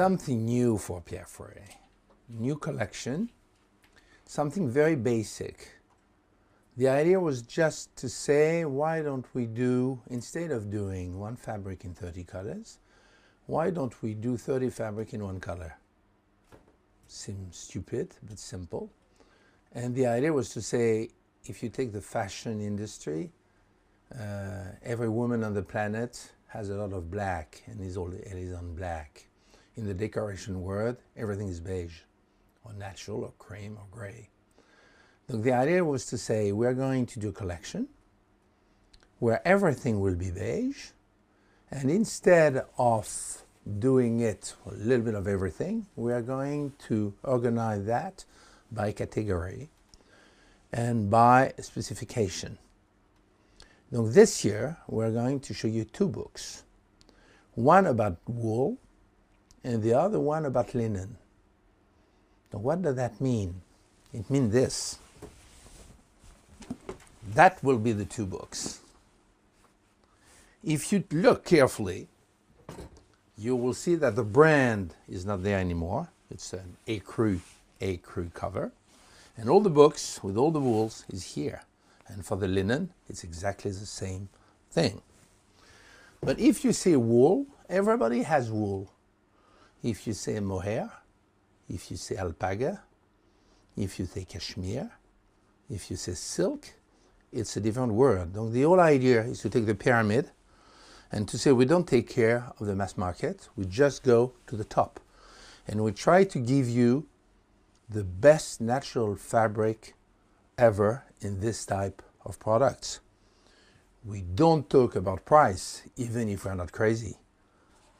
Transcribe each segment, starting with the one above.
something new for Pierre Frey. New collection, something very basic. The idea was just to say, why don't we do, instead of doing one fabric in 30 colors, why don't we do 30 fabric in one color? Seems stupid, but simple. And the idea was to say, if you take the fashion industry, every woman on the planet has a lot of black and is on black. In the decoration world, everything is beige, or natural, or cream, or gray. The idea was to say, we're going to do a collection where everything will be beige, and instead of doing it a little bit of everything, we are going to organize that by category and by specification. So this year, we're going to show you two books, one about wool and the other one about linen. Now, what does that mean? It means this. That will be the two books. If you look carefully, you will see that the brand is not there anymore. It's an Natecru cover. And all the books with all the wools is here. And for the linen, it's exactly the same thing. But if you say wool, everybody has wool. If you say mohair, if you say alpaca, if you say cashmere, if you say silk, it's a different word. So the whole idea is to take the pyramid and to say we don't take care of the mass market, we just go to the top. And we try to give you the best natural fabric ever in this type of products. We don't talk about price, even if we're not crazy,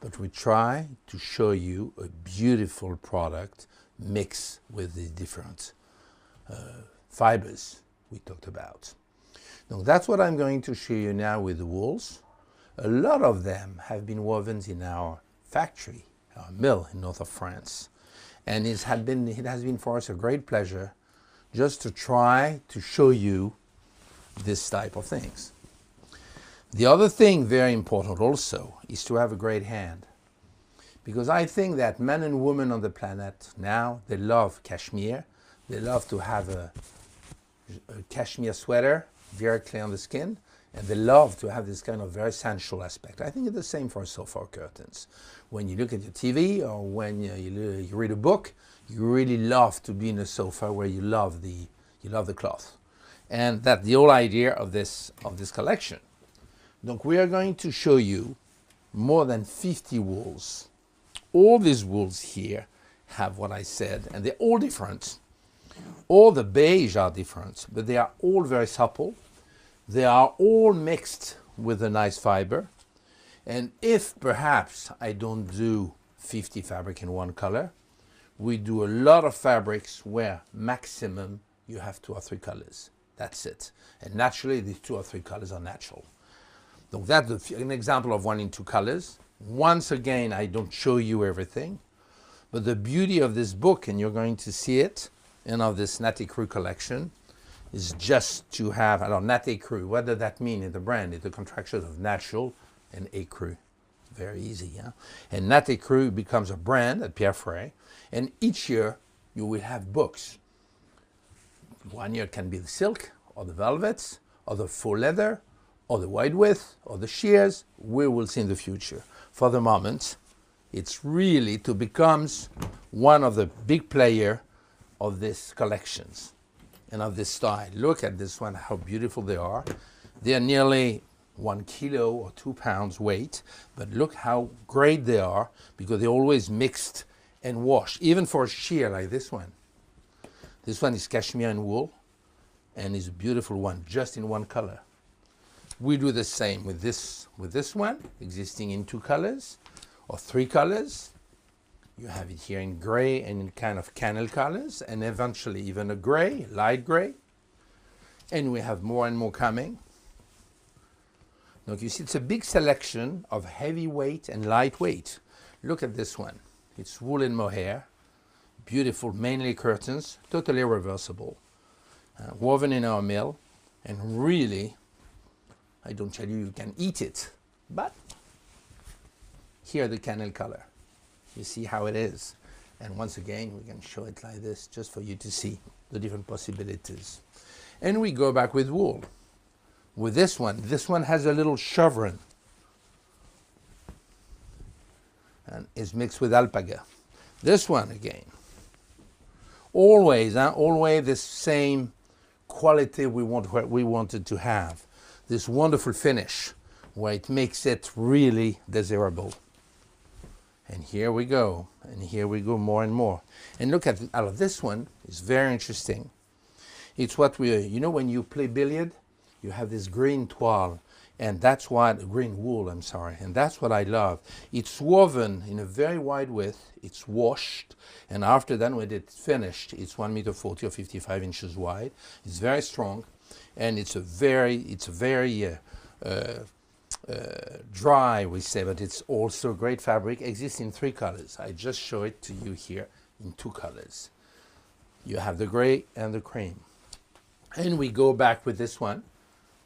but we try to show you a beautiful product mixed with the different fibers we talked about. Now that's what I'm going to show you now with the wools. A lot of them have been woven in our factory, our mill in north of France. And it has been for us a great pleasure just to try to show you this type of things. The other thing very important also is to have a great hand. Because I think that men and women on the planet now, they love cashmere. They love to have a cashmere sweater, very clear on the skin. And they love to have this kind of very sensual aspect. I think it's the same for sofa curtains. When you look at your TV or when you read a book, you really love to be in a sofa where you love the cloth. And that's the whole idea of this collection. Donc we are going to show you more than 50 wools. All these wools here have what I said, and they're all different. All the beige are different, but they are all very supple. They are all mixed with a nice fiber. And if perhaps I don't do 50 fabric in one color, we do a lot of fabrics where maximum you have 2 or 3 colors. That's it. And naturally, these 2 or 3 colors are natural. So that's an example of 1 in 2 colors. Once again, I don't show you everything. But the beauty of this book, and you're going to see it, and of this Natecru collection, is just to have, Natecru, what does that mean in the brand? It's a contraction of natural and écru. Very easy, yeah? And Natecru becomes a brand at Pierre Frey, and each year you will have books. One year it can be the silk, or the velvets, or the faux leather, or the wide width, or the sheers. We will see in the future. For the moment, it's really to become one of the big players of these collections and of this style. Look at this one, how beautiful they are. They are nearly 1 kilo or 2 pounds weight, but look how great they are because they're always mixed and washed, even for a sheer like this one. This one is cashmere and wool, and is a beautiful one, just in 1 color. We do the same with this one, existing in 2 colors or 3 colors. You have it here in gray and in kind of cannel colors, and eventually even a gray, light gray. And we have more and more coming. Now you see it's a big selection of heavyweight and lightweight. Look at this one. It's wool and mohair. Beautiful, mainly curtains, totally reversible. Woven in our mill, and really, I don't tell you you can eat it, but here the cannel color. You see how it is. And once again, we can show it like this just for you to see the different possibilities. And we go back with wool. With this one has a little chevron and is mixed with alpaca. This one again, always the same quality we wanted to have. This wonderful finish where it makes it really desirable. And here we go, more and more. And look at out of this one, it's very interesting. It's what you know when you play billiard, you have this green toile, and that's what, green wool, I'm sorry, and that's what I love. It's woven in a very wide width, it's washed, and after that, when it's finished, it's 1 meter 40 or 55 inches wide. It's very strong, and it's a very dry, we say, but it's also great fabric. Exists in 3 colors. I just show it to you here in 2 colors. You have the gray and the cream. And we go back with this one,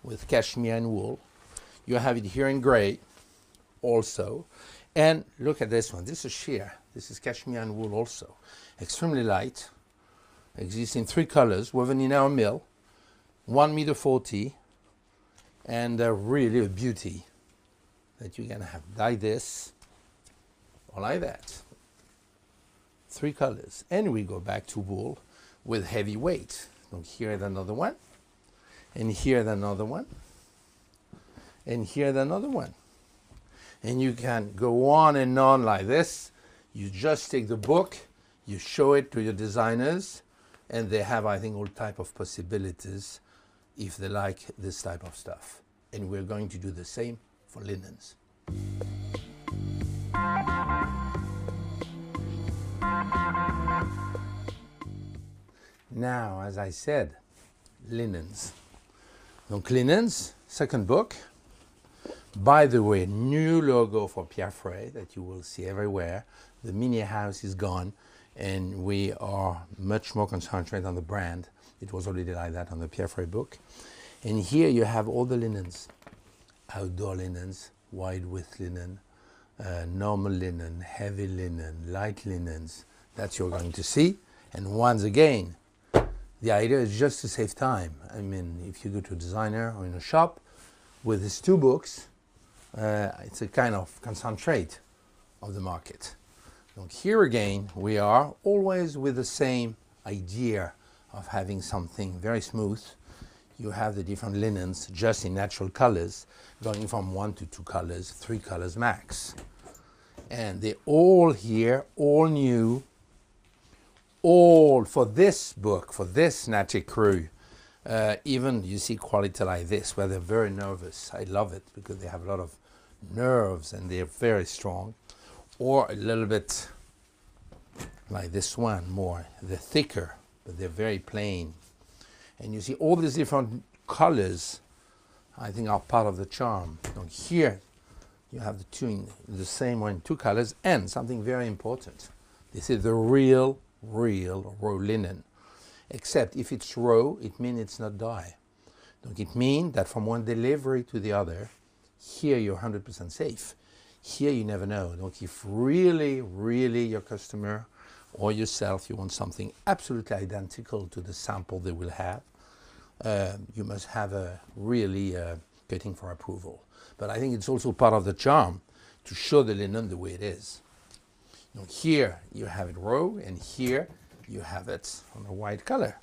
with cashmere and wool. You have it here in gray also. And look at this one. This is sheer. This is cashmere and wool also. Extremely light. Exists in 3 colors, woven in our mill. 1 meter 40. And really a beauty that you're going to have like this or like that. 3 colors. And we go back to wool with heavy weight. So here's another one. And here's another one. And here's another one. And you can go on and on like this. You just take the book, you show it to your designers, and they have, I think, all type of possibilities if they like this type of stuff. And we're going to do the same for linens. Now, as I said, linens. Donc linens, second book. By the way, new logo for Pierre Frey that you will see everywhere. The mini house is gone, and we are much more concentrated on the brand. It was already like that on the Pierre Frey book. And here you have all the linens. Outdoor linens, wide width linen, normal linen, heavy linen, light linens. That's you're going to see. And once again, the idea is just to save time. I mean, if you go to a designer or in a shop, with these 2 books, it's a kind of concentrate of the market. So here again, we are always with the same idea of having something very smooth. You have the different linens just in natural colors, going from 1 to 2 colors, 3 colors max. And they're all here, all new, all for this book, for this Natecru. Even you see quality like this, where they're very nervous. I love it because they have a lot of nerves and they're very strong. Or a little bit like this one, more. They're thicker, but they're very plain. And you see all these different colors, I think, are part of the charm. So here you have the 2 in the same one, 2 colors, and something very important. This is the real raw linen. Except if it's raw, it means it's not dye. Donc it means that from one delivery to the other, here you're 100% safe. Here you never know. Donc if really your customer or yourself, you want something absolutely identical to the sample they will have, you must have a really getting for approval. But I think it's also part of the charm to show the linen the way it is. Donc here you have it raw, and here you have it on a white color.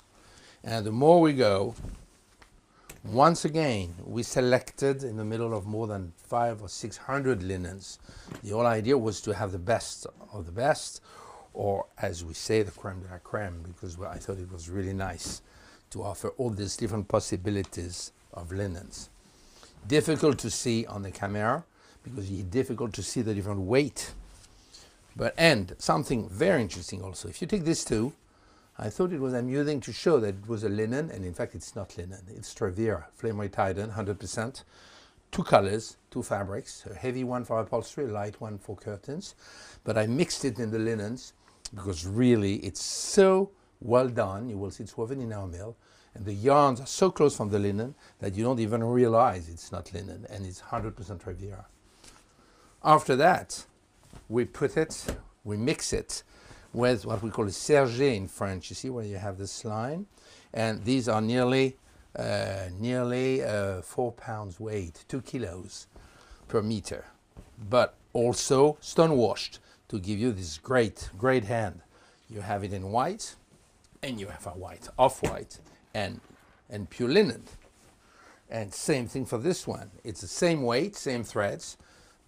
And the more we go, once again, we selected in the middle of more than 500 or 600 linens. The whole idea was to have the best of the best, or as we say, the creme de la creme, because I thought it was really nice to offer all these different possibilities of linens. Difficult to see on the camera, because it's difficult to see the different weight. And something very interesting also, if you take these 2, I thought it was amusing to show that it was a linen, and in fact it's not linen, it's Trevira, flame retardant, 100%, 2 colors, 2 fabrics, a heavy one for upholstery, a light one for curtains, but I mixed it in the linens because really it's so well done. You will see it's woven in our mill, and the yarns are so close from the linen that you don't even realize it's not linen, and it's 100% Trevira. After that, we put it we mix it with what we call a serge in French. You see where you have this line? And these are nearly 4 pounds weight, 2 kilos per meter. But also stone washed to give you this great hand. You have it in white, and you have a white, off-white, and pure linen. And same thing for this one. It's the same weight, same threads,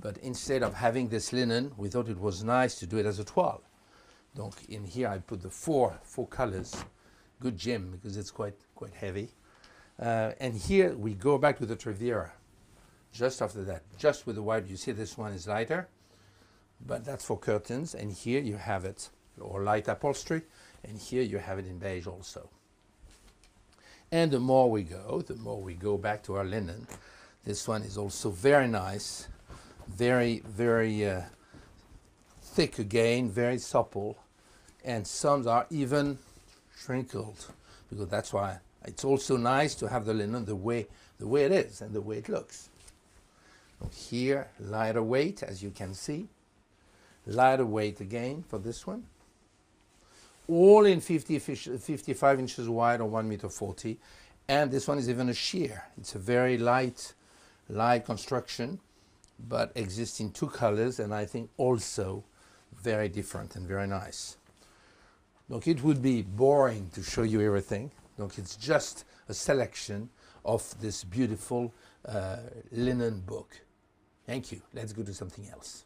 but instead of having this linen, we thought it was nice to do it as a toile. Donc in here I put the four colors. Good gem, because it's quite heavy. And here we go back to the Triviera. Just after that, just with the white, you see this one is lighter, but that's for curtains. And here you have it, or light upholstery, and here you have it in beige also. And the more we go back to our linen. This one is also very nice, very thick again, very supple, and some are even wrinkled, because that's why it's also nice to have the linen the way it is and the way it looks. Here, lighter weight, as you can see. Lighter weight again for this one. All in 55 inches wide or 1.40 meters. And this one is even a sheer. It's a very light construction, but exists in 2 colors, and I think also very different and very nice. Donc it would be boring to show you everything. Donc it's just a selection of this beautiful linen book. Thank you. Let's go to something else.